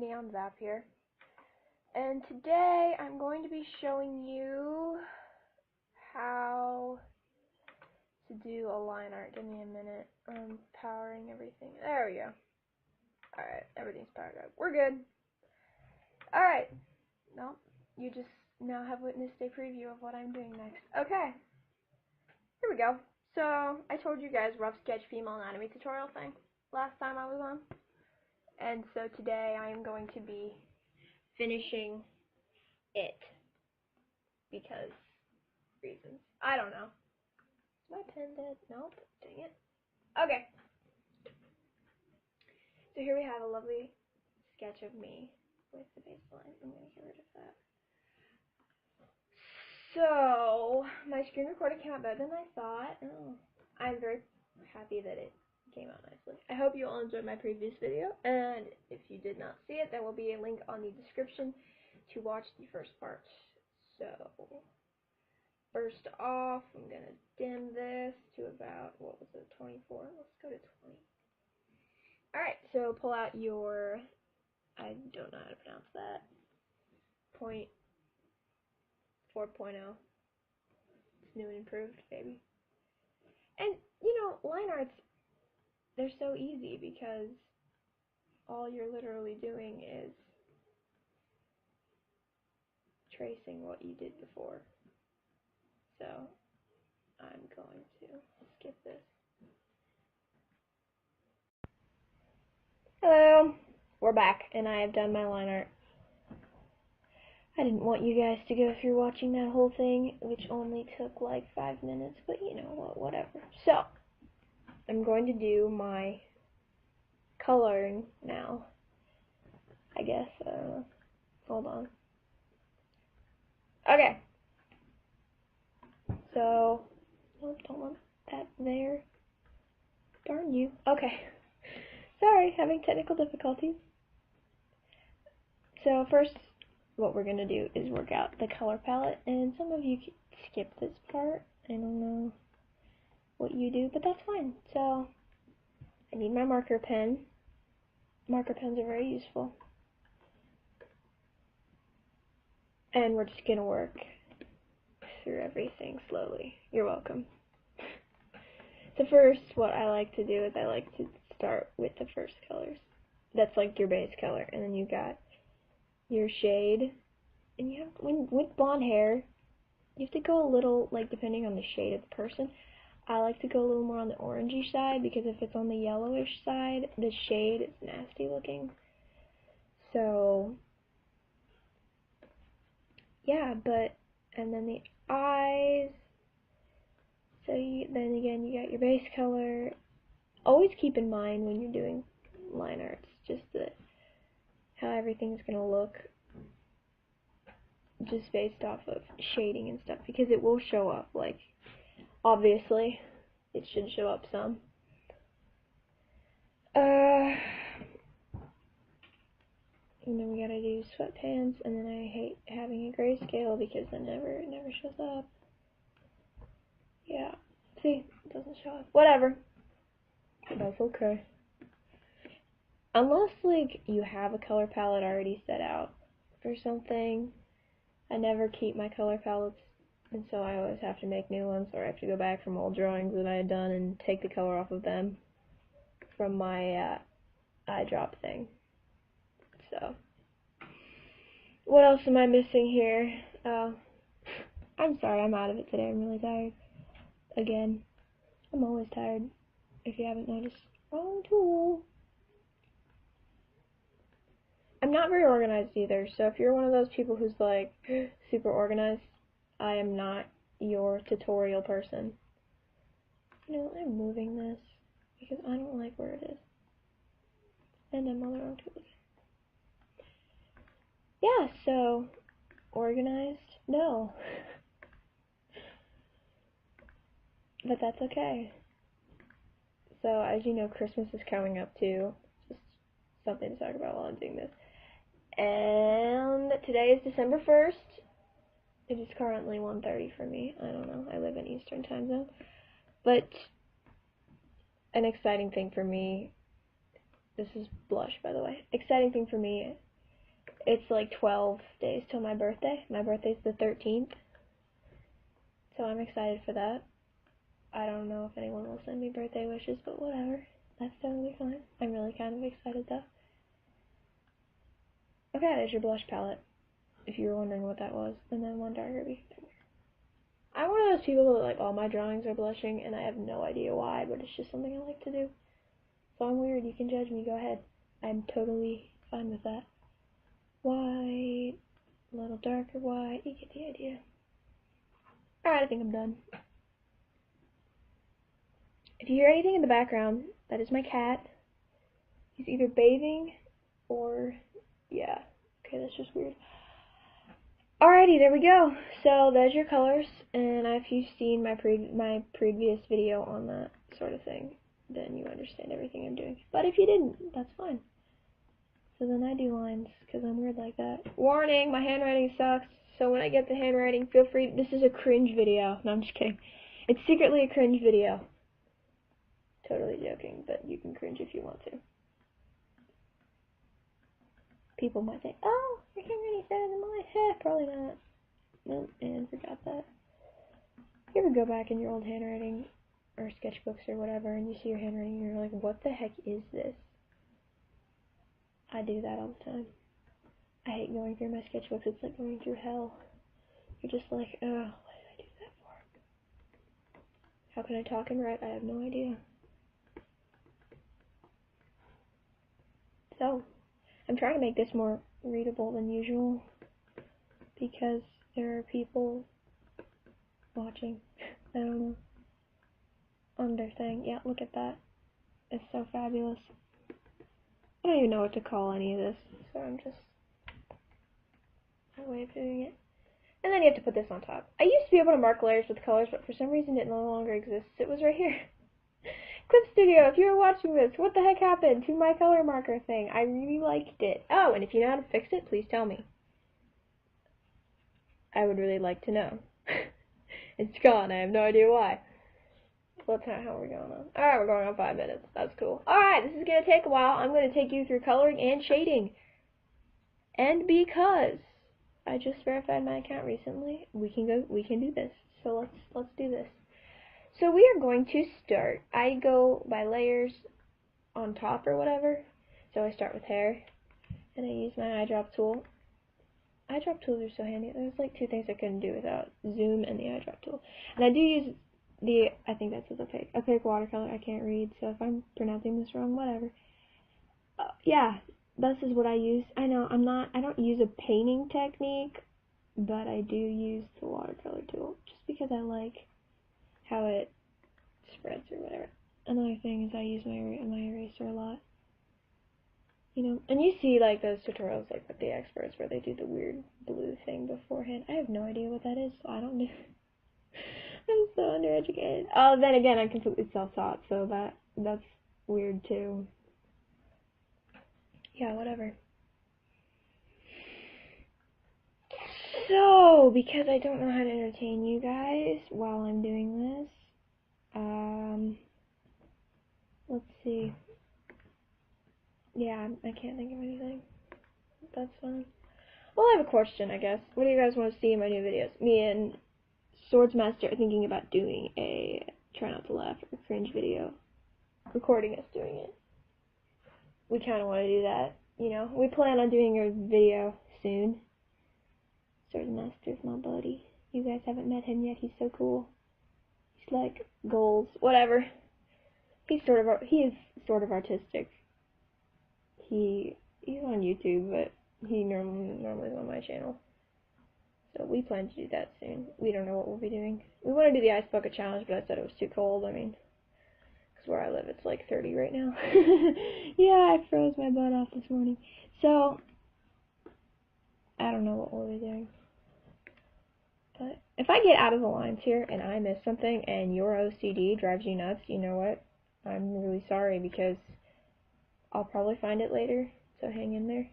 Neon Zap here, and today I'm going to be showing you how to do a line art. Give me a minute. I'm powering everything. There we go. Alright, everything's powered up. We're good. Alright. Nope. You just now have witnessed a preview of what I'm doing next. Okay. Here we go. So, I told you guys rough sketch female anatomy tutorial thing last time I was on. And so today I am going to be finishing it because reasons. I don't know. Is my pen dead? Nope. Dang it. Okay. So here we have a lovely sketch of me with the baseline. I'm going to get rid of that. So, my screen recording came out better than I thought. Oh, I'm very happy that it came out nicely. I hope you all enjoyed my previous video, and if you did not see it, there will be a link on the description to watch the first part. So, first off, I'm going to dim this to about, what was it, 24? Let's go to 20. Alright, so pull out your, I don't know how to pronounce that, point 4.0. It's new and improved, baby. And, you know, line arts, they're so easy because all you're literally doing is tracing what you did before. So, I'm going to skip this. Hello! We're back, and I have done my line art. I didn't want you guys to go through watching that whole thing, which only took like 5 minutes, but you know, whatever. So, I'm going to do my coloring now, I guess. Hold on. Okay. So, oh, don't want that there. Darn you. Okay. Sorry, having technical difficulties. So first, what we're going to do is work out the color palette, and some of you skip this part. I don't know what you do, but that's fine. So, I need my marker pen. Marker pens are very useful. And we're just going to work through everything slowly. You're welcome. So first, what I like to do is I like to start with the first colors. That's like your base color, and then you got your shade. And you have, with blonde hair, you have to go a little, like, depending on the shade of the person. I like to go a little more on the orangey side, because if it's on the yellowish side, the shade is nasty looking. So, yeah, and then the eyes. So then again, you got your base color. Always keep in mind when you're doing line arts, just how everything's going to look, just based off of shading and stuff, because it will show up, like, obviously, it should show up some. And then we gotta do sweatpants, and then I hate having a grayscale because it never shows up. Yeah, see, it doesn't show up. Whatever. That's okay. Unless, like, you have a color palette already set out or something, I never keep my color palettes, and so I always have to make new ones, or I have to go back from old drawings that I had done and take the color off of them from my eyedrop thing. So, what else am I missing here? Oh, I'm sorry, I'm out of it today. I'm really tired. Again, I'm always tired, if you haven't noticed. Wrong tool. I'm not very organized either, so if you're one of those people who's like super organized, I am not your tutorial person. You know, I'm moving this because I don't like where it is. And I'm on the wrong tool. Yeah, so, organized? No. But that's okay. So, as you know, Christmas is coming up too. Just something to talk about while I'm doing this. And today is December 1st. It is currently 1:30 for me. I don't know. I live in Eastern time zone. But an exciting thing for me, this is blush, by the way. Exciting thing for me It's like 12 days till my birthday. My birthday's the 13th. So I'm excited for that. I don't know if anyone will send me birthday wishes, but whatever. That's totally fine. I'm really kind of excited though. Okay, there's your blush palette, if you were wondering what that was. And then one darker because I'm one of those people that like all my drawings are blushing and I have no idea why, but it's just something I like to do. So I'm weird, you can judge me, go ahead. I'm totally fine with that. White, a little darker white, you get the idea. Alright, I think I'm done. If you hear anything in the background, that is my cat. He's either bathing or, yeah. Okay, that's just weird. Alrighty, there we go. So there's your colors, and if you've seen my previous video on that sort of thing, then you understand everything I'm doing. But if you didn't, that's fine. So then I do lines, because I'm weird like that. Warning, my handwriting sucks, so when I get the handwriting, feel free, this is a cringe video. No, I'm just kidding. It's secretly a cringe video. Totally joking, but you can cringe if you want to. People might say, oh, your handwriting's better than mine. Heh, probably not. Nope, and forgot that. You ever go back in your old handwriting, or sketchbooks or whatever, and you see your handwriting and you're like, what the heck is this? I do that all the time. I hate going through my sketchbooks. It's like going through hell. You're just like, oh, what did I do that for? How can I talk and write? I have no idea. So, I'm trying to make this more readable than usual because there are people watching. I don't know. On their thing. Yeah, look at that. It's so fabulous. I don't even know what to call any of this, so I'm just a way of doing it. And then you have to put this on top. I used to be able to mark layers with colors, but for some reason it no longer exists. It was right here. Clip Studio, if you were watching this, what the heck happened to my color marker thing? I really liked it. Oh, and if you know how to fix it, please tell me. I would really like to know. It's gone. I have no idea why. What time? How are we going on? Alright, we're going on 5 minutes. That's cool. Alright, this is going to take a while. I'm going to take you through coloring and shading. And because I just verified my account recently, we can do this. So let's do this. So we are going to start. I go by layers on top or whatever. So I start with hair, and I use my eyedrop tool. Eyedrop tools are so handy. There's like 2 things I couldn't do without Zoom and the eyedrop tool. And I do use I think that says opaque watercolor. I can't read, so if I'm pronouncing this wrong, whatever. Yeah, this is what I use. I know I don't use a painting technique, but I do use the watercolor tool just because I like how it spreads or whatever. Another thing is I use my eraser a lot. You know, and you see like those tutorials like with the experts where they do the weird blue thing beforehand. I have no idea what that is, so I don't know. I'm so undereducated. Oh, then again, I'm completely self-taught, so that's weird too. Yeah, whatever. So, because I don't know how to entertain you guys while I'm doing this, let's see. Yeah, I can't think of anything. That's fine. Well, I have a question, I guess. What do you guys want to see in my new videos? Me and Swordsmaster are thinking about doing a try not to laugh or cringe video. Recording us doing it. We kind of want to do that, you know. We plan on doing a video soon. Swordsmaster's my buddy. You guys haven't met him yet. He's so cool. He's like goals, whatever. He is sort of artistic. He's on YouTube, but he normally is on my channel. So we plan to do that soon. We don't know what we'll be doing. We want to do the ice bucket challenge, but I said it was too cold. I mean, because where I live it's like 30 right now. Yeah, I froze my butt off this morning. So I don't know what we'll be doing. But if I get out of the lines here and I miss something and your OCD drives you nuts, you know what? I'm really sorry because I'll probably find it later. So hang in there.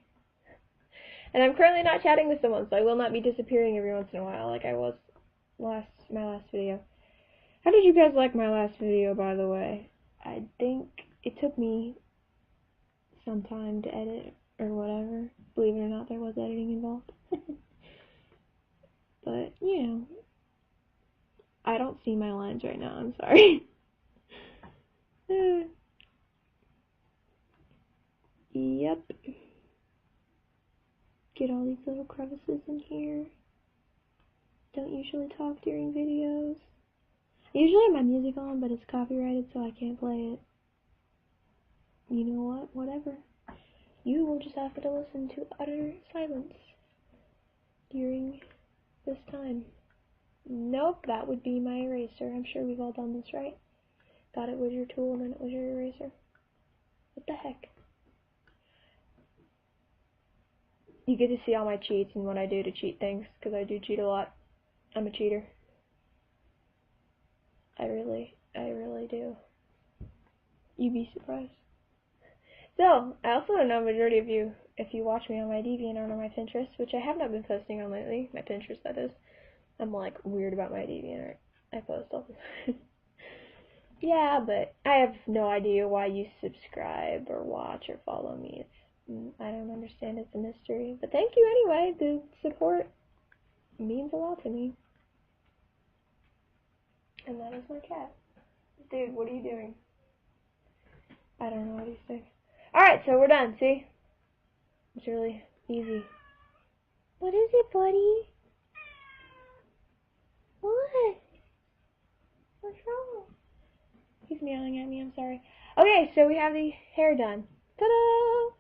And I'm currently not chatting with someone, so I will not be disappearing every once in a while like I was my last video. How did you guys like my last video, by the way? I think it took me some time to edit. or whatever. Believe it or not, there was editing involved. But, you know, I don't see my lines right now, I'm sorry. Yep. Get all these little crevices in here. Don't usually talk during videos. I usually have my music on, but it's copyrighted, so I can't play it. You know what? Whatever. You will just have to listen to utter silence during this time. Nope, that would be my eraser. I'm sure we've all done this, right? Thought it was your tool and then it was your eraser. What the heck? You get to see all my cheats and what I do to cheat things, because I do cheat a lot. I'm a cheater. I really do. You'd be surprised. So, I also don't know the majority of you, if you watch me on my DeviantArt or my Pinterest, which I have not been posting on lately, my Pinterest that is. I'm like weird about my DeviantArt. I post all the time. Yeah, but I have no idea why you subscribe or watch or follow me. I don't understand. It's a mystery. But thank you anyway. The support means a lot to me. And that is my cat. Dude, what are you doing? I don't know what he's doing. Alright, so we're done. See? It's really easy. What is it, buddy? What? What's wrong? He's meowing at me. I'm sorry. Okay, so we have the hair done. Ta-da!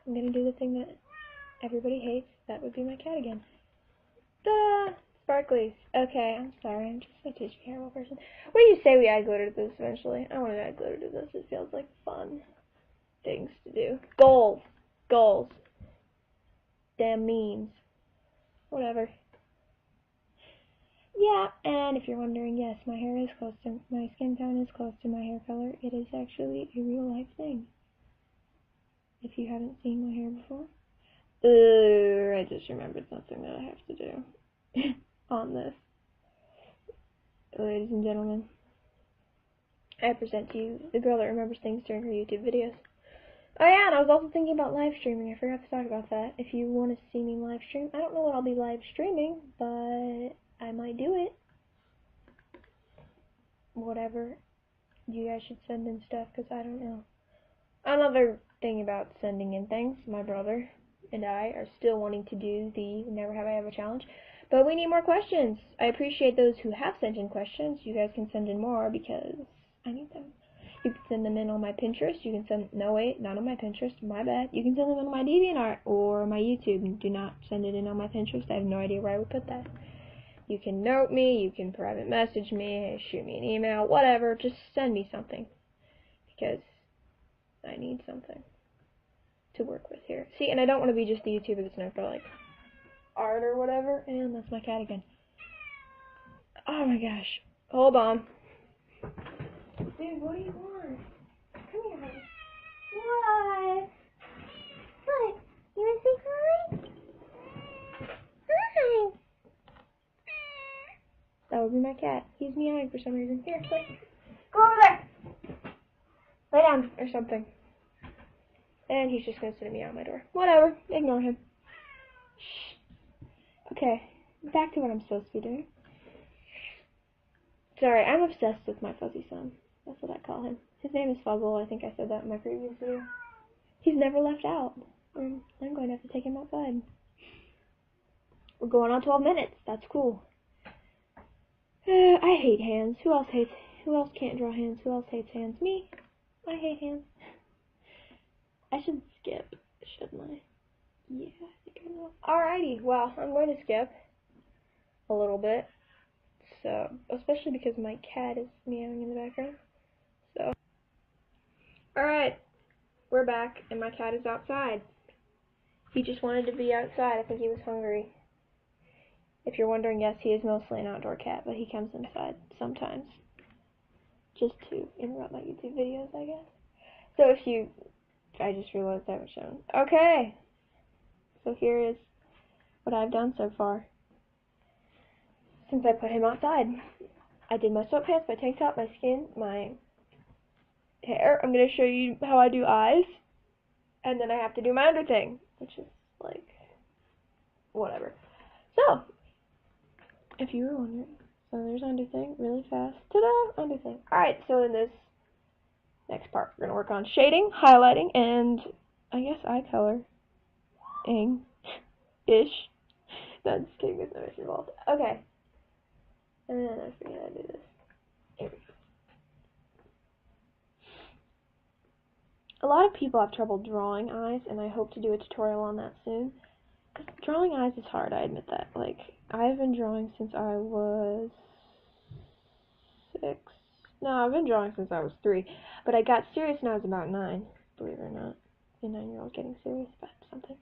I'm gonna do the thing that everybody hates. That would be my cat again. Ta-da! Sparklies. Okay, I'm sorry. I'm just a tissue terrible person. What do you say we add glitter to this eventually? I want to add glitter to this. It feels like fun things to do. Goals. Goals. Damn memes. Whatever. Yeah, and if you're wondering, yes, my hair is close to, my skin tone is close to my hair color. It is actually a real life thing. If you haven't seen my hair before. I just remembered something that I have to do on this. Ladies and gentlemen, I present to you the girl that remembers things during her YouTube videos. Oh yeah, and I was also thinking about live streaming. I forgot to talk about that. If you want to see me live stream, I don't know what I'll be live streaming, but I might do it. Whatever. You guys should send in stuff, because I don't know. Another thing about sending in things, my brother and I are still wanting to do the Never Have I Ever challenge, but we need more questions. I appreciate those who have sent in questions. You guys can send in more because I need them. You can send them in on my Pinterest. You can send, no wait, not on my Pinterest, my bad. You can send them on my DeviantArt or my YouTube. Do not send it in on my Pinterest. I have no idea where I would put that. You can note me, you can private message me, shoot me an email, whatever. Just send me something because I need something to work with here. See, and I don't want to be just the YouTuber that's known for like art or whatever. And that's my cat again. Oh my gosh. Hold on. Dude, what do you want? Come here, honey. What? What? You want to say hi? Hi. That would be my cat. He's meowing for some reason. Here, play. Go over there. Lay down or something. And he's just going to sit at me out my door. Whatever. Ignore him. Shh. Okay. Back to what I'm supposed to be doing. Sorry, I'm obsessed with my fuzzy son. That's what I call him. His name is Fuzzle. I think I said that in my previous video. He's never left out. I'm going to have to take him outside. We're going on 12 minutes. That's cool. I hate hands. Who else can't draw hands? Who else hates hands? Me. I hate hands. I should skip, shouldn't I? Yeah, I think I will. Alrighty, well, I'm going to skip a little bit. So, especially because my cat is meowing in the background. So, alright, we're back, and my cat is outside. He just wanted to be outside. I think he was hungry. If you're wondering, yes, he is mostly an outdoor cat, but he comes inside sometimes. Just to interrupt my YouTube videos, I guess. So if you... I just realized I haven't shown. Okay! So here is what I've done so far. Since I put him outside. I did my sweatpants, my tank top, my skin, my hair. I'm going to show you how I do eyes. And then I have to do my under thing, which is like, whatever. So, if you were wondering, so there's under thing, really fast. Ta-da! Under thing. Alright, so in this next part, we're going to work on shading, highlighting, and I guess eye coloring. Ish. No, I'm just kidding, there's no ish involved. Okay. And then I forget how to do this. Here we go. A lot of people have trouble drawing eyes, and I hope to do a tutorial on that soon. Because drawing eyes is hard, I admit that. Like, I've been drawing since I was 6. No, I've been drawing since I was 3. But I got serious when I was about 9, believe it or not. A 9-year-old getting serious about something.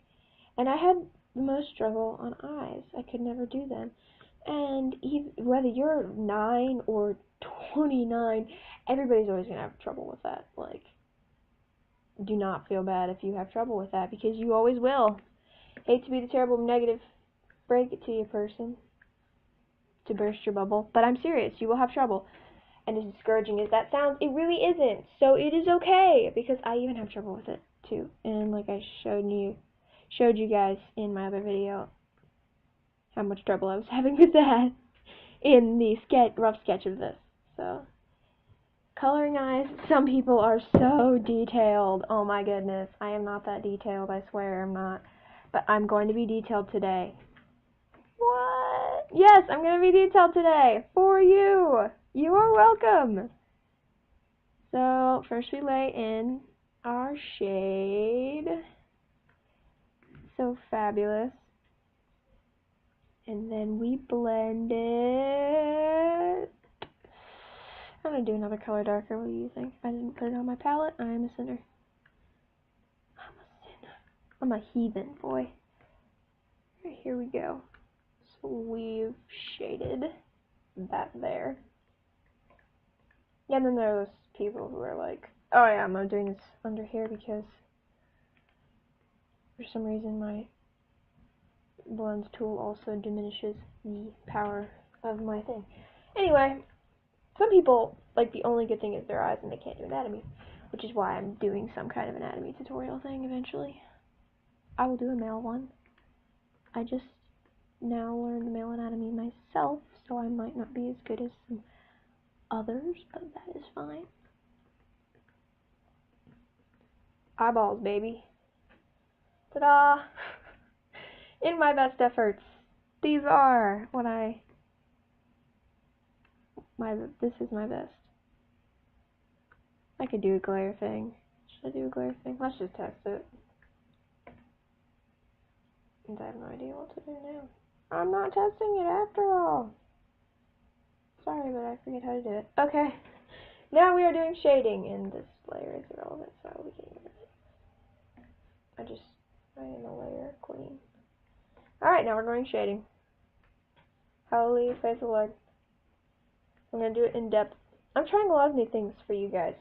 And I had the most struggle on eyes. I could never do them. And whether you're 9 or 29, everybody's always going to have trouble with that. Like, do not feel bad if you have trouble with that, because you always will. Hate to be the terrible negative break it to you person, to burst your bubble, but I'm serious, you will have trouble. And as discouraging as that sounds, it really isn't. So it is okay, because I even have trouble with it too. And like I showed you guys in my other video how much trouble I was having with that in the rough sketch of this. So coloring eyes, some people are so detailed. Oh my goodness, I am not that detailed, I swear I'm not. But I'm going to be detailed today. What? Yes, I'm going to be detailed today for you. You are welcome. So first we lay in our shade. So fabulous. And then we blend it. I'm going to do another color darker. What do you think? I didn't put it on my palette. I am a sinner. I'm a sinner. I'm a heathen, boy. Right, here we go. So we've shaded that there. Yeah, and then there are those people who are like, oh yeah, I'm doing this under here because for some reason my blend tool also diminishes the power of my thing. Anyway, some people, like, the only good thing is their eyes and they can't do anatomy, which is why I'm doing some kind of anatomy tutorial thing eventually. I will do a male one. I just now learned male anatomy myself, so I might not be as good as some others, but that is fine. Eyeballs, baby. Ta-da! In my best efforts, these are what this is my best. I could do a glare thing. Should I do a glare thing? Let's just test it. And I have no idea what to do now. I'm not testing it after all. Sorry, but I forget how to do it. Okay. Now we are doing shading, and this layer is irrelevant, so I will be getting rid of it. I am a layer queen. Alright, now we're going shading. Hallelujah, praise the Lord. I'm going to do it in depth. I'm trying a lot of new things for you guys.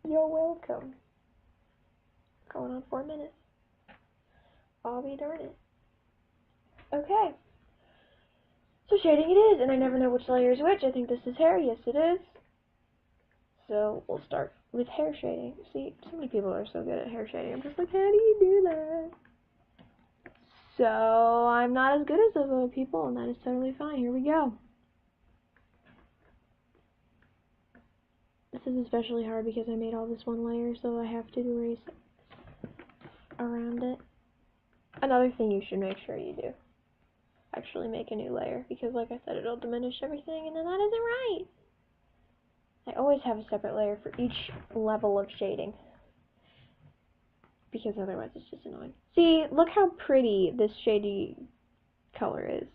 You're welcome. Going on 4 minutes. I'll be darn it. Okay. So shading it is, and I never know which layer is which. I think this is hair. Yes, it is. So we'll start with hair shading. See, so many people are so good at hair shading. I'm just like, how do you do that? So I'm not as good as those other people, and that is totally fine. Here we go. This is especially hard because I made all this one layer, so I have to erase around it. Another thing you should make sure you do. Actually make a new layer, because like I said, it'll diminish everything, and then that isn't right. I always have a separate layer for each level of shading, because otherwise it's just annoying. See, look how pretty this shady color is.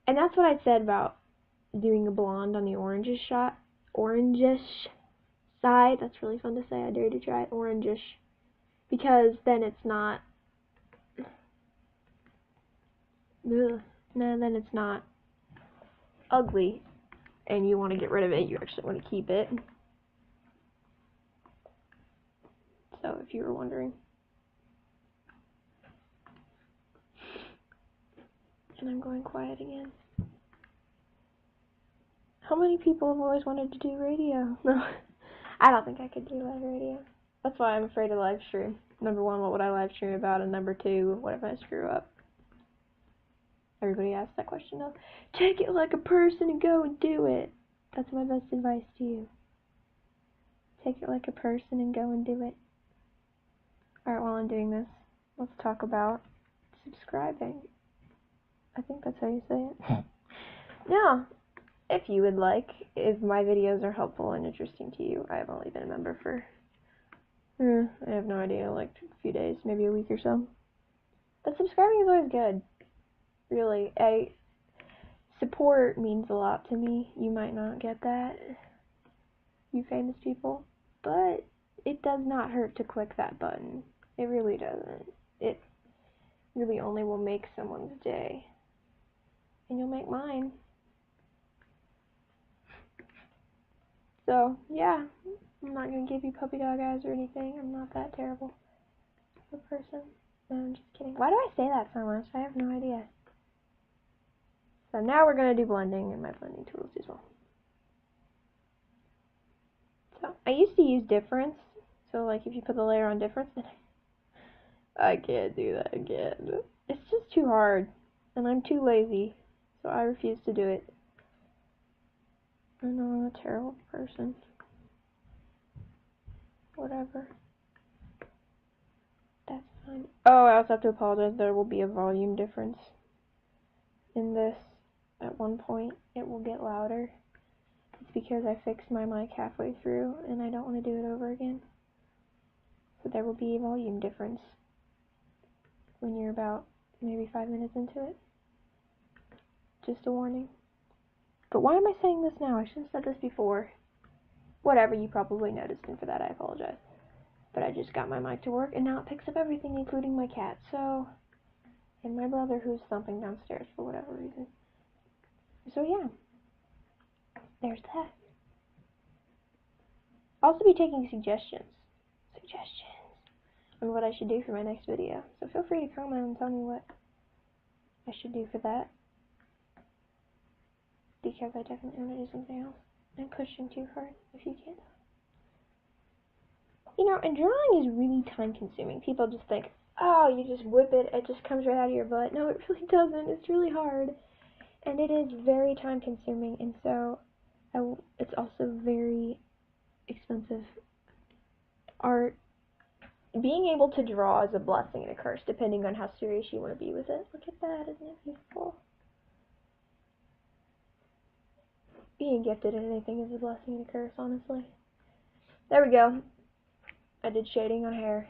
And that's what I said about doing a blonde on the orangish side. That's really fun to say. I dare you to try it. Orangish. Because then it's not... Ugh. No, then it's not ugly. And you want to get rid of it. You actually want to keep it. So, if you were wondering. And I'm going quiet again. How many people have always wanted to do radio? No, I don't think I could do live radio. That's why I'm afraid to live stream. Number one, what would I live stream about? And number two, what if I screw up? Everybody asks that question though. Take it like a person and go and do it. That's my best advice to you. Take it like a person and go and do it. Alright, while I'm doing this, let's talk about subscribing. I think that's how you say it. Yeah. If you would like, if my videos are helpful and interesting to you, I've only been a member for, I have no idea, like a few days, maybe a week or so. But subscribing is always good. Really, support means a lot to me. You might not get that, you famous people, but it does not hurt to click that button. It really doesn't. It really only will make someone's day. And you'll make mine. So, yeah, I'm not going to give you puppy dog eyes or anything. I'm not that terrible of a person. No, I'm just kidding. Why do I say that so much? I have no idea. So now we're going to do blending and my blending tools as well. So, I used to use difference. So, like, if you put the layer on difference, then I can't do that again. It's just too hard. And I'm too lazy. So I refuse to do it. I know I'm a terrible person. Whatever. That's fine. Oh, I also have to apologize. There will be a volume difference in this. At one point, it will get louder. It's because I fixed my mic halfway through, and I don't want to do it over again. So there will be a volume difference when you're about maybe 5 minutes into it. Just a warning. But why am I saying this now? I should have said this before. Whatever, you probably noticed, and for that I apologize. But I just got my mic to work, and now it picks up everything, including my cat, so... And my brother, who's thumping downstairs for whatever reason. So yeah. There's that. I'll also be taking suggestions. On what I should do for my next video. So feel free to comment and tell me what I should do for that. Because I definitely want to do something else. I'm pushing too hard, if you can't. You know, and drawing is really time consuming. People just think, oh, you just whip it, it just comes right out of your butt. No, it really doesn't. It's really hard. And it is very time consuming, and so it's also very expensive. Art, being able to draw is a blessing and a curse, depending on how serious you want to be with it. Look at that, isn't it beautiful? Being gifted at anything is a blessing and a curse, honestly. There we go. I did shading on hair.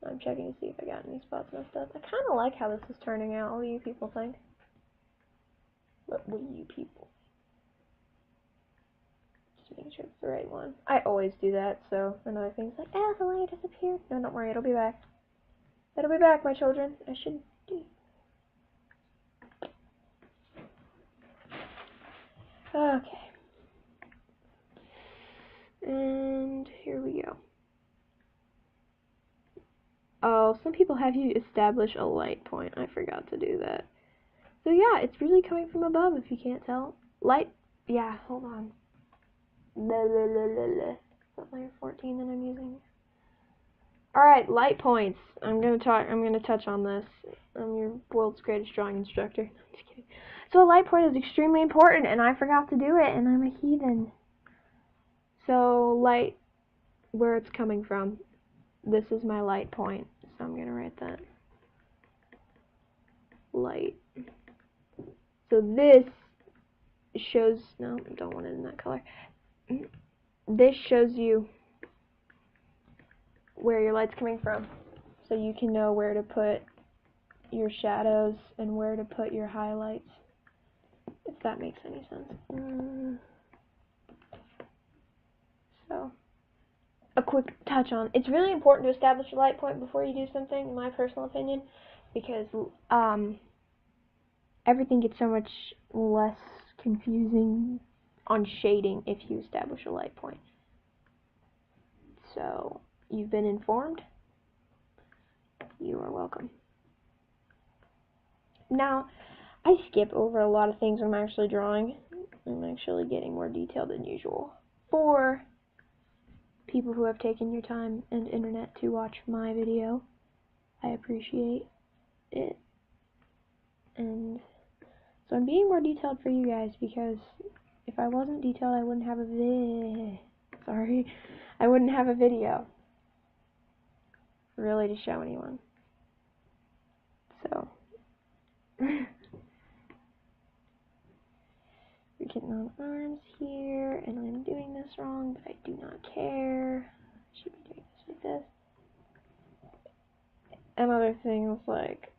I'm checking to see if I got any spots messed up. I kind of like how this is turning out. What do you people think? What will you people? Just making sure it's the right one. I always do that, so another thing's like, ah, the light disappeared. No, don't worry, it'll be back. It'll be back, my children. I should do. Okay. And here we go. Oh, some people have you establish a light point. I forgot to do that. So yeah, it's really coming from above if you can't tell. Light, yeah, hold on. That's layer 14 that I'm using. Alright, light points. I'm gonna touch on this. I'm your world's greatest drawing instructor. No, I'm just kidding. So a light point is extremely important, and I forgot to do it, and I'm a heathen. So light, where it's coming from. This is my light point, so I'm gonna write that. Light. So this shows, no, I don't want it in that color. This shows you where your light's coming from, so you can know where to put your shadows and where to put your highlights, if that makes any sense. So, a quick touch on, it's really important to establish a light point before you do something, in my personal opinion, because everything gets so much less confusing on shading if you establish a light point. So, you've been informed. You are welcome. Now, I skip over a lot of things when I'm actually drawing. I'm actually getting more detailed than usual for people who have taken your time and internet to watch my video. I appreciate it. And so I'm being more detailed for you guys, because if I wasn't detailed, I wouldn't have a I wouldn't have a video really to show anyone. So we're getting on arms here, and I'm doing this wrong, but I do not care. I should be doing this like this. And other things like,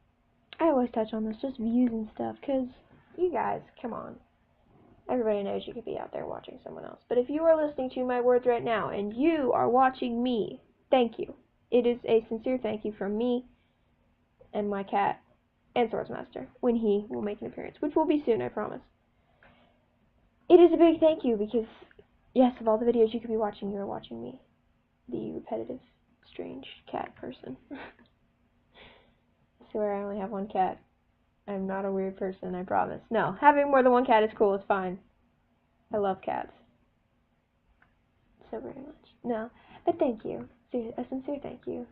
I always touch on this, just views and stuff, because you guys, come on. Everybody knows you could be out there watching someone else. But if you are listening to my words right now, and you are watching me, thank you. It is a sincere thank you from me and my cat and Swordsmaster, when he will make an appearance, which will be soon, I promise. It is a big thank you, because, yes, of all the videos you could be watching, you are watching me. The repetitive, strange cat person. I swear I only have one cat. I'm not a weird person, I promise. No, having more than one cat is cool, it's fine. I love cats. So very much. No, but thank you. A sincere thank you.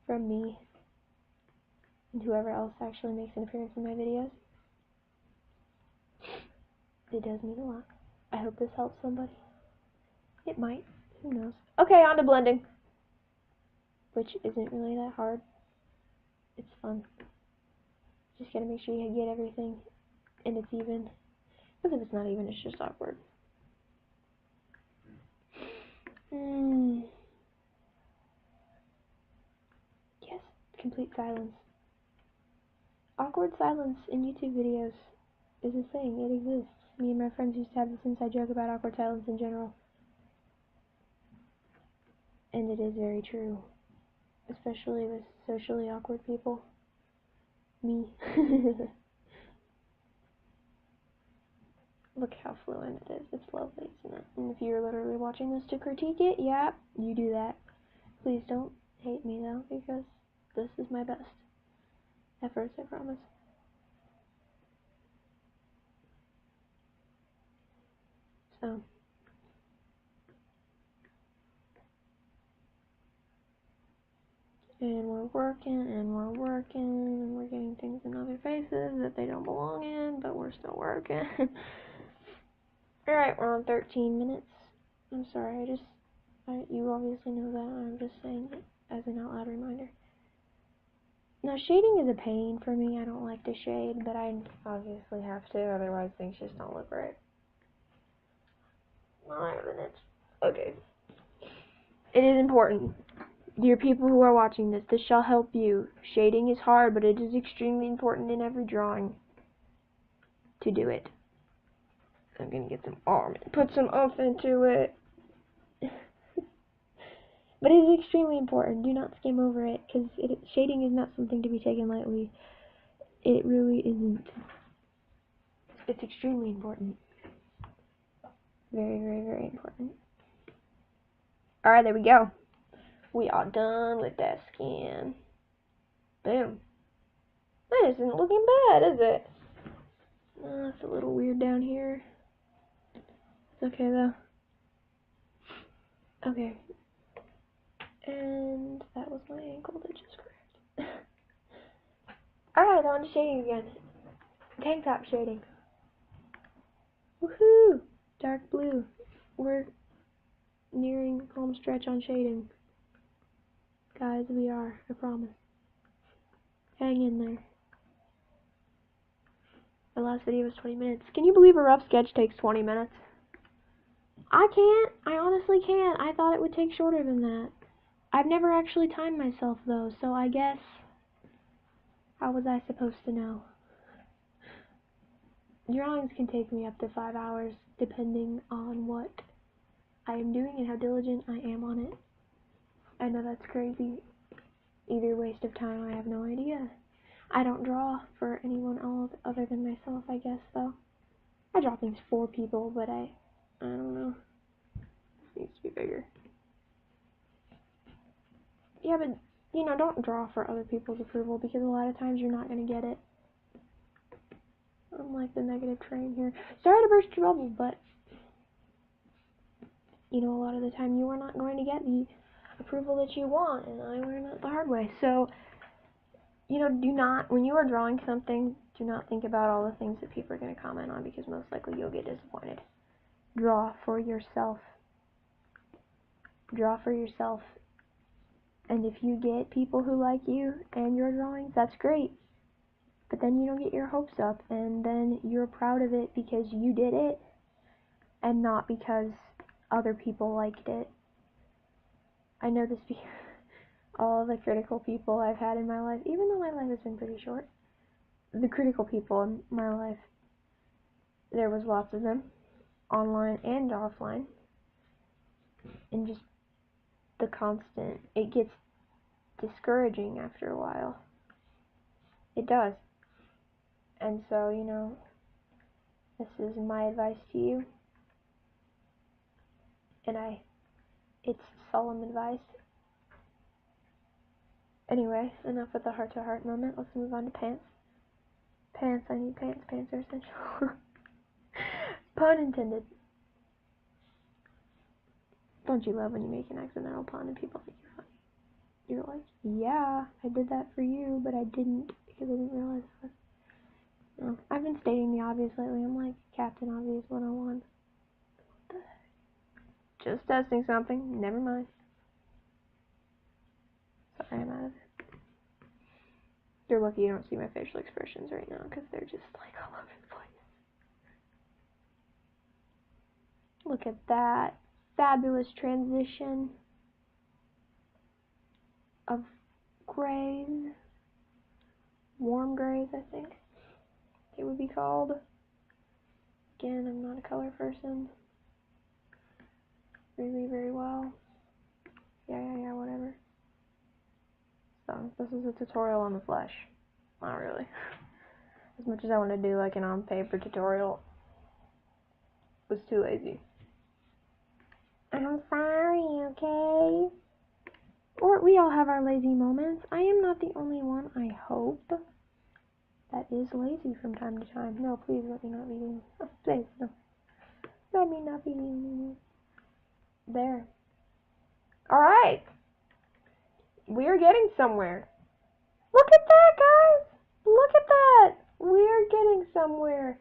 From me. And whoever else actually makes an appearance in my videos. It does mean a lot. I hope this helps somebody. It might. Who knows? Okay, on to blending. Which isn't really that hard. It's fun. Just gotta make sure you get everything and it's even. Because if it's not even, it's just awkward. Yes, complete silence. Awkward silence in YouTube videos is a thing. It exists. Me and my friends used to have this inside joke about awkward silence in general. And it is very true. Especially with socially awkward people. Me. Look how fluent it is. It's lovely, isn't it? And if you're literally watching this to critique it, yeah, you do that. Please don't hate me, though, because this is my best efforts, I promise. So. And we're working, and we're getting things in other faces that they don't belong in, but we're still working. Alright, we're on 13 minutes. I'm sorry, you obviously know that, I'm just saying it as an out loud reminder. Now, shading is a pain for me. I don't like to shade, but I obviously have to, otherwise things just don't look right. 9 minutes. Okay. It is important. Dear people who are watching this shall help you. Shading is hard, but it is extremely important in every drawing to do it. I'm gonna get some arm and put some oomph into it. But it is extremely important. Do not skim over it, because shading is not something to be taken lightly. It really isn't. It's extremely important. Very, very, very important. Alright, there we go. We are done with that skin. Boom. That isn't looking bad, is it? It's a little weird down here. It's okay, though. Okay. And that was my ankle that just cracked. Alright, on to shading again. Tank top shading. Woohoo! Dark blue. We're nearing home stretch on shading. Guys, we are. I promise. Hang in there. My last video was 20 minutes. Can you believe a rough sketch takes 20 minutes? I can't. I honestly can't. I thought it would take shorter than that. I've never actually timed myself, though, so I guess... How was I supposed to know? Drawings can take me up to 5 hours, depending on what I am doing and how diligent I am on it. I know that's crazy. Either waste of time, I have no idea. I don't draw for anyone else other than myself, I guess, though. I draw things for people, but I don't know. It needs to be bigger. Yeah, but, you know, don't draw for other people's approval, because a lot of times you're not going to get it. I'm like the negative train here. Sorry to burst your bubble, but you know, a lot of the time you are not going to get the approval that you want, and I learned that the hard way. So, you know, do not, when you are drawing something, do not think about all the things that people are going to comment on, because most likely you'll get disappointed. Draw for yourself. Draw for yourself. And if you get people who like you and your drawings, that's great. But then you don't get your hopes up, and then you're proud of it because you did it, and not because other people liked it. I know this because all the critical people I've had in my life, even though my life has been pretty short, the critical people in my life, there was lots of them, online and offline, and just the constant, it gets discouraging after a while. It does. And so, you know, this is my advice to you, and it's solemn advice. Anyway, enough with the heart-to-heart moment. Let's move on to pants. Pants, I need pants. Pants are essential. Pun intended. Don't you love when you make an accidental pun and people think you're funny? You're like, yeah, I did that for you, but I didn't because I didn't realize it was. No, I've been stating the obvious lately. I'm like Captain Obvious 101. What the heck? Just testing something. Never mind. Sorry, I'm out of it. You're lucky you don't see my facial expressions right now because they're just like all over the place. Look at that fabulous transition of grays. Warm grays, I think it would be called. Again, I'm not a color person. Really very well. Yeah, whatever. So, this is a tutorial on the flesh. Not really. As much as I want to do like an on paper tutorial, was too lazy. I'm sorry, okay? Or we all have our lazy moments. I am not the only one, I hope, that is lazy from time to time. No, please let me not be doing this. Please, no. Let me not be doing this. There. Alright. We are getting somewhere. Look at that, guys! Look at that! We're getting somewhere.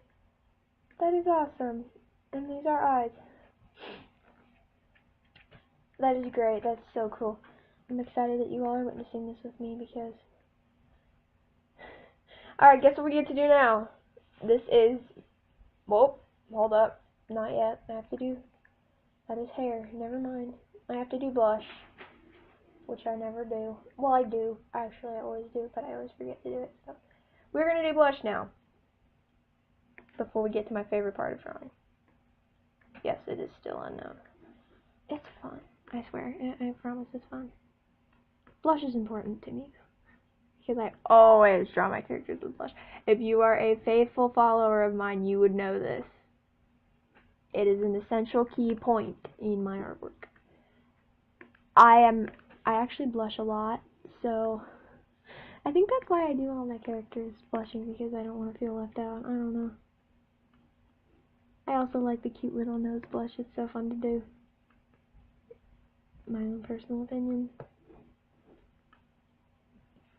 That is awesome. And these are eyes. That is great. That's so cool. I'm excited that you all are witnessing this with me because... Alright, guess what we get to do now? This is... Whoa, hold up. Not yet. I have to do... That is hair. Never mind. I have to do blush. Which I never do. Well, I do. Actually, I always do, but I always forget to do it. So, we're going to do blush now. Before we get to my favorite part of drawing. Yes, it is still unknown. It's fun. I swear. I promise it's fun. Blush is important to me. Because I always draw my characters with blush. If you are a faithful follower of mine, you would know this. It is an essential key point in my artwork. I actually blush a lot, so I think that's why I do all my characters blushing, because I don't want to feel left out. I don't know. I also like the cute little nose blush. It's so fun to do. My own personal opinion.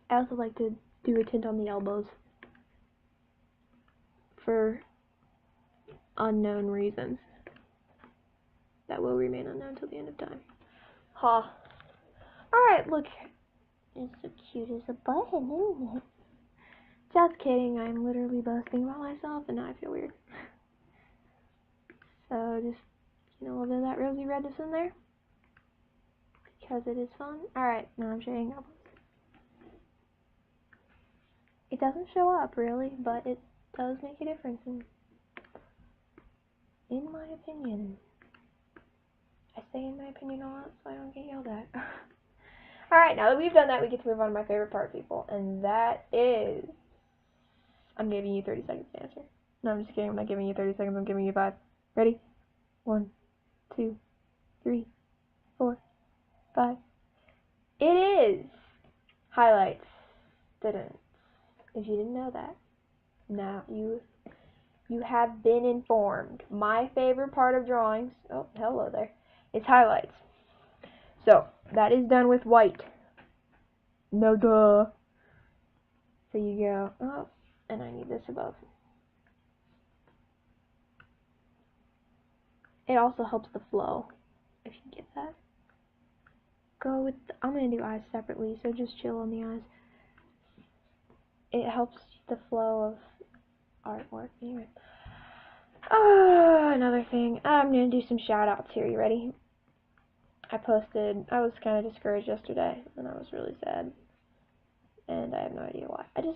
I also like to do a tint on the elbows for unknown reasons that will remain unknown till the end of time. Ha. Alright, look. It's so cute as a button, isn't it? Just kidding, I'm literally boasting about myself and now I feel weird. So just, you know, a little bit of that rosy redness in there. Because it is fun. Alright, now I'm shading elbows. It doesn't show up really, but it does make a difference in my opinion. I say in my opinion a lot so I don't get yelled at. Alright, now that we've done that, we get to move on to my favorite part, people. And that is... I'm giving you 30 seconds to answer. No, I'm just kidding. I'm not giving you 30 seconds. I'm giving you 5. Ready? 1, 2, 3, 4, 5. It is highlights. Didn't. If you didn't know that, now you have been informed. My favorite part of drawings, oh, hello there, is highlights. So, that is done with white. No duh. So you go, oh, and I need this above. It also helps the flow, if you get that. Go with, I'm going to do eyes separately, so just chill on the eyes. It helps the flow of artwork. Anyway. Another thing. I'm going to do some shout outs here. You ready? I was kind of discouraged yesterday, and I was really sad. And I have no idea why. Those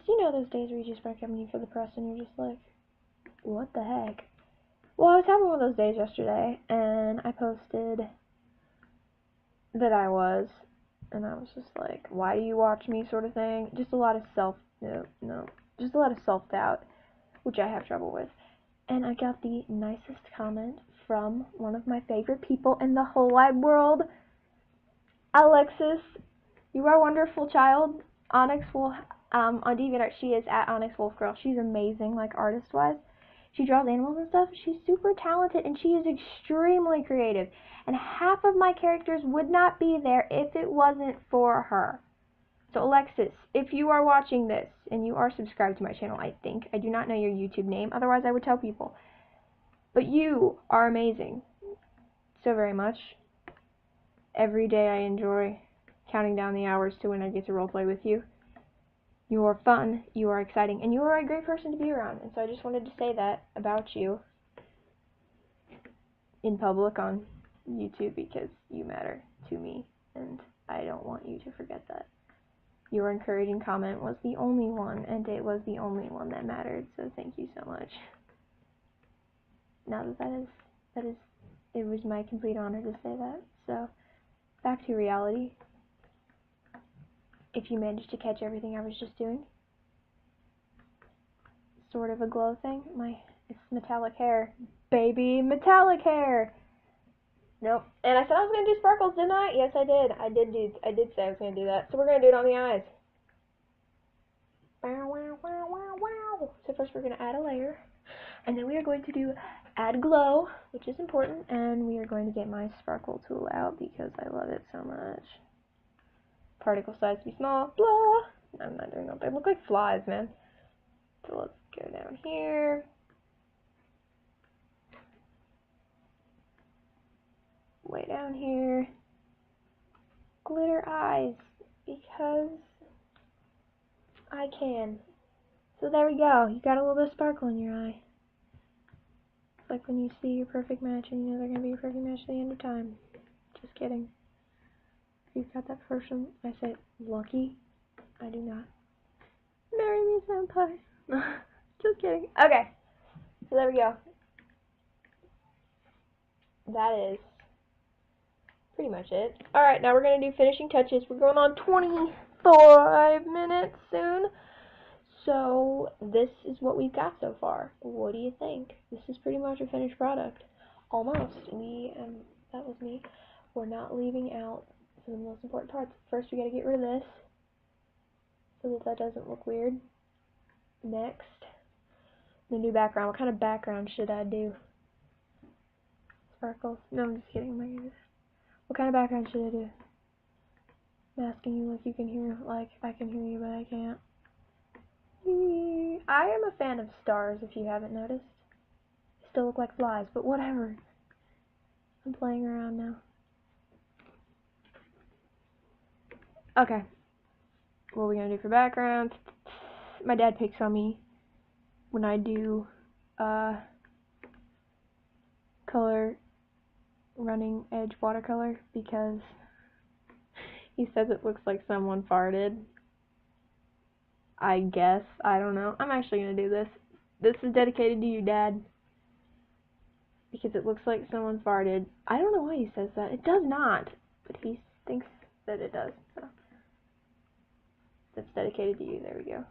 days where you just break up and you feel depressed and you're just like, what the heck? Well, I was having one of those days yesterday, and I posted that I was, and I was just like, why do you watch me, sort of thing. Just a lot of just a lot of self-doubt, which I have trouble with. And I got the nicest comment from one of my favorite people in the whole wide world. Alexis, you are a wonderful child. Onyx Wolf, on DeviantArt, she is at Onyx Wolf Girl. She's amazing, like, artist-wise. She draws animals and stuff. She's super talented, and she is extremely creative. And half of my characters would not be there if it wasn't for her. So, Alexis, if you are watching this, and you are subscribed to my channel, I think. I do not know your YouTube name, otherwise I would tell people. But you are amazing. So very much. Every day I enjoy counting down the hours to when I get to roleplay with you. You are fun, you are exciting, and you are a great person to be around. And so I just wanted to say that about you in public on YouTube because you matter to me, and I don't want you to forget that. Your encouraging comment was the only one, and it was the only one that mattered, so thank you so much. Now it was my complete honor to say that. So, back to reality. If you managed to catch everything I was just doing. Sort of a glow thing. It's metallic hair. Baby, metallic hair! Nope. And I said I was going to do sparkles, didn't I? Yes, I did. I did say I was going to do that. So we're going to do it on the eyes. So first we're going to add a layer. And then we are going to do add glow, which is important. And we are going to get my sparkle tool out because I love it so much. Particle size to be small. Blah. I'm not doing that. They look like flies, man. So let's go down here. Way down here. Glitter eyes. Because I can. So there we go. You got a little bit of sparkle in your eye. It's like when you see your perfect match and you know they're going to be your perfect match at the end of time. Just kidding. If you've got that person, I say, lucky. I do not. Marry me, senpai. Just kidding. Okay. So there we go. That is pretty much it. Alright, now we're going to do finishing touches. We're going on 25 minutes soon. So, this is what we've got so far. What do you think? This is pretty much a finished product. Almost. That was me. We're not leaving out some of the most important parts. First, we got to get rid of this so that doesn't look weird. Next, the new background. What kind of background should I do? Sparkles? No, I'm just kidding. Oh my goodness. What kind of background should I do? I'm asking you like you can hear, like I can hear you, but I can't. I am a fan of stars, if you haven't noticed. They still look like flies, but whatever. I'm playing around now. Okay. What are we going to do for background? My dad picks on me when I do color running edge watercolor because he says it looks like someone farted. I guess. I don't know. I'm actually going to do this. This is dedicated to you, Dad. Because it looks like someone farted. I don't know why he says that. It does not. But he thinks that it does. So that's dedicated to you. There we go.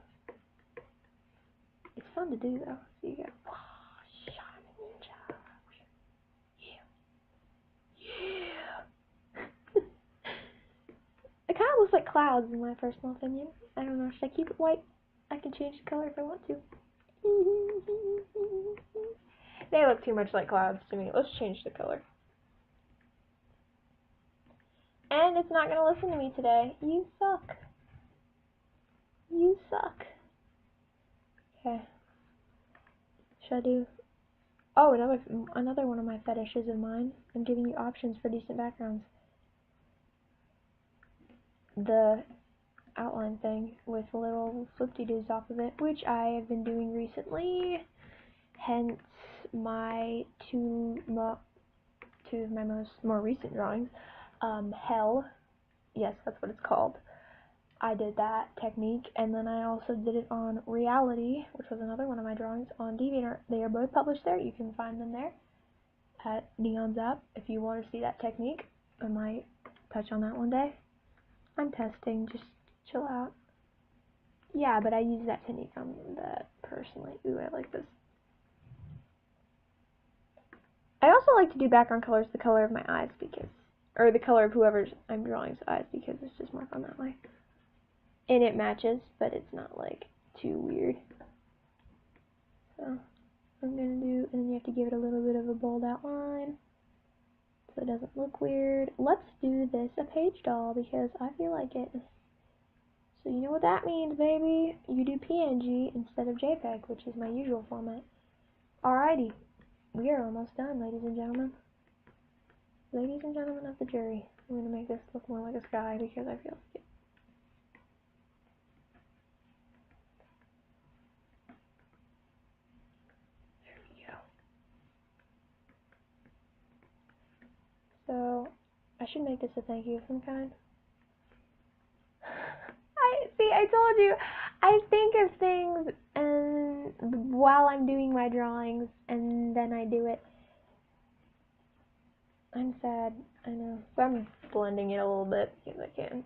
It's fun to do, though. So you go. Yeah. It kind of looks like clouds in my personal opinion. I don't know. Should I keep it white? I can change the color if I want to. They look too much like clouds to me. Let's change the color. And it's not gonna listen to me today. You suck. You suck. Okay. Should I do... Oh, another one of my fetishes of mine. I'm giving you options for decent backgrounds. The outline thing with little flip-de-doos off of it, which I have been doing recently. Hence my two of my more recent drawings. Hell. Yes, that's what it's called. I did that technique, and then I also did it on Reality, which was another one of my drawings, on DeviantArt. They are both published there. You can find them there at Neon's app. If you want to see that technique, I might touch on that one day. I'm testing, just chill out. Yeah, but I use that technique on that personally. Ooh, I like this. I also like to do background colors the color of my eyes, because, or the color of whoever's I'm drawing's eyes, because it's just more fun that way. And it matches, but it's not like too weird. So I'm gonna do, and then you have to give it a little bit of a bold outline so it doesn't look weird. Let's do this a page doll because I feel like it. So you know what that means, baby. You do PNG instead of JPEG, which is my usual format. Alrighty, we are almost done, ladies and gentlemen. Ladies and gentlemen of the jury, I'm gonna make this look more like a sky because I feel like it. So, I should make this a thank you of some kind. I told you, I think of things and while I'm doing my drawings, and then I do it. I'm sad, I know. So I'm blending it a little bit because I can.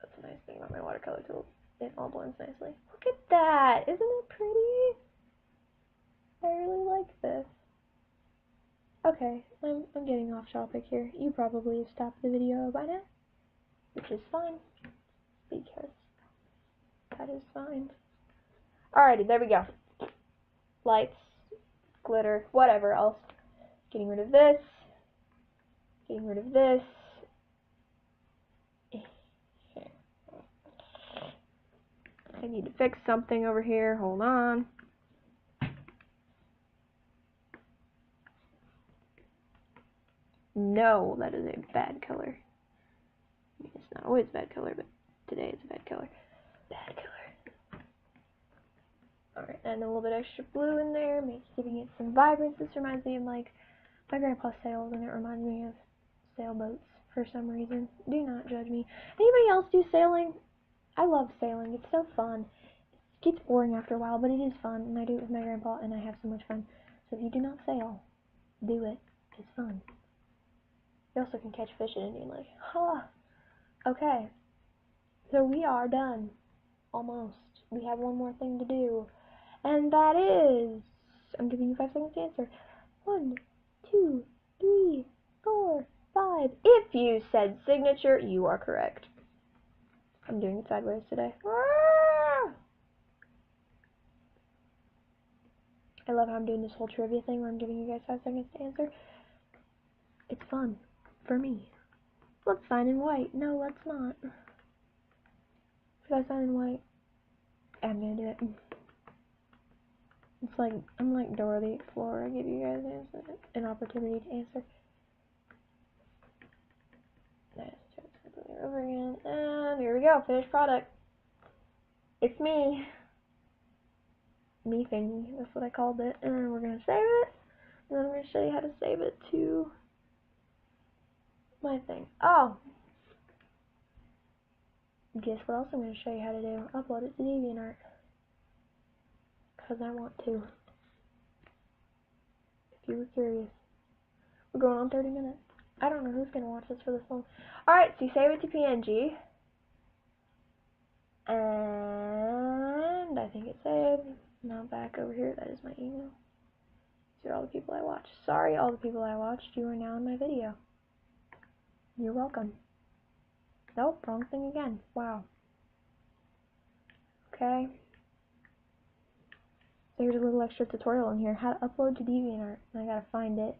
That's a nice thing about my watercolor tools. It all blends nicely. Look at that! Isn't it pretty? I really like this. Okay, I'm getting off topic here. You probably have stopped the video by now, which is fine, because that is fine. Alrighty, there we go. Lights, glitter, whatever else. Getting rid of this. Getting rid of this. I need to fix something over here. Hold on. No, that is a bad color. I mean, it's not always a bad color, but today it's a bad color. Bad color. Alright, and a little bit extra blue in there, giving it some vibrance. This reminds me of like my grandpa's sails, and it reminds me of sailboats for some reason. Do not judge me. Anybody else do sailing? I love sailing. It's so fun. It gets boring after a while, but it is fun, and I do it with my grandpa, and I have so much fun. So if you do not sail, do it. It's fun. You also can catch fish in Indian Lake. Huh. Okay. So we are done. Almost. We have one more thing to do. And that is... I'm giving you 5 seconds to answer. 1, 2, 3, 4, 5. If you said signature, you are correct. I'm doing it sideways today. I love how I'm doing this whole trivia thing where I'm giving you guys 5 seconds to answer. It's fun. For me. Let's sign in white. No, let's not. Should I sign in white? I'm gonna do it. It's like, I'm like Dora the Explorer. I give you guys an opportunity to answer. Nice. Over again. And here we go. Finished product. It's me. Me thingy. That's what I called it. And we're gonna save it. And then I'm gonna show you how to save it to my thing. Oh! Guess what else I'm going to show you how to do? Upload it to DeviantArt. Because I want to. If you were curious. We're going on 30 minutes. I don't know who's going to watch this for this long. Alright, so you save it to PNG. And I think it's saved. Now back over here, that is my email. These are all the people I watched. Sorry, all the people I watched. You are now in my video. You're welcome. Nope, wrong thing again. Wow. Okay. So here's a little extra tutorial in here. How to upload to DeviantArt. I gotta find it.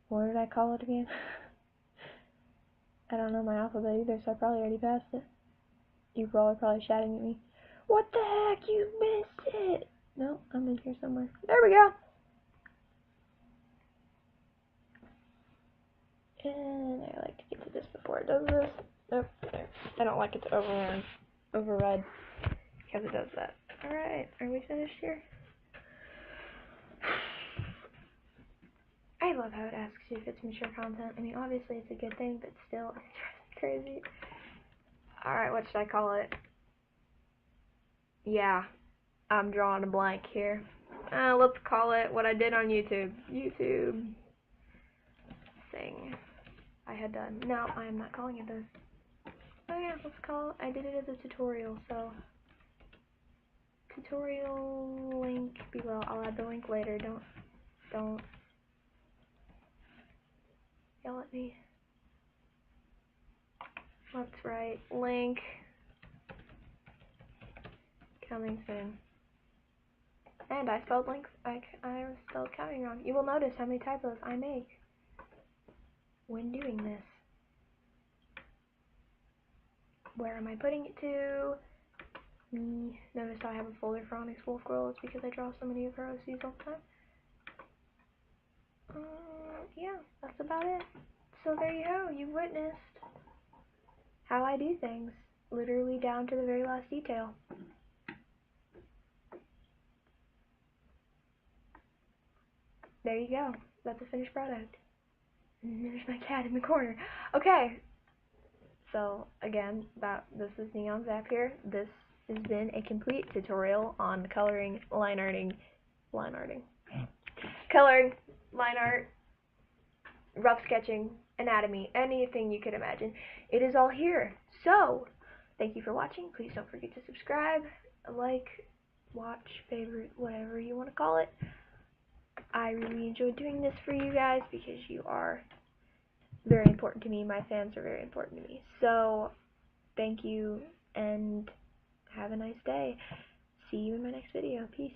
What did I call it again? I don't know my alphabet either, so I probably already passed it. You're all probably shouting at me. What the heck? You missed it! No, I'm in here somewhere. There we go! And I like to get to this before it does this. Nope. I don't like it to override because it does that. Alright, are we finished here? I love how it asks you if it's mature content. I mean, obviously it's a good thing, but still, it's crazy. Alright, what should I call it? Yeah, I'm drawing a blank here. Let's call it what I did on YouTube. YouTube thing I had done. No, I am not calling it this. Oh yeah, let's call it, I did it as a tutorial, so tutorial link below. I'll add the link later. Don't yell at me. Let's write link coming soon. And I spelled link. I spelled counting wrong. You will notice how many typos I make when doing this. Where am I putting it to? Me. Notice I have a folder for Onyx Wolf Girl. It's because I draw so many of her OCs all the time. Yeah, that's about it. So there you go. You witnessed how I do things, literally down to the very last detail. There you go. That's a finished product. And there's my cat in the corner. Okay. So again, this is Neon Zap here. This has been a complete tutorial on coloring, coloring, line art, rough sketching, anatomy, anything you could imagine. It is all here. So, thank you for watching. Please don't forget to subscribe, like, watch, favorite, whatever you want to call it. I really enjoyed doing this for you guys because you are very important to me. My fans are very important to me. So, thank you and have a nice day. See you in my next video. Peace.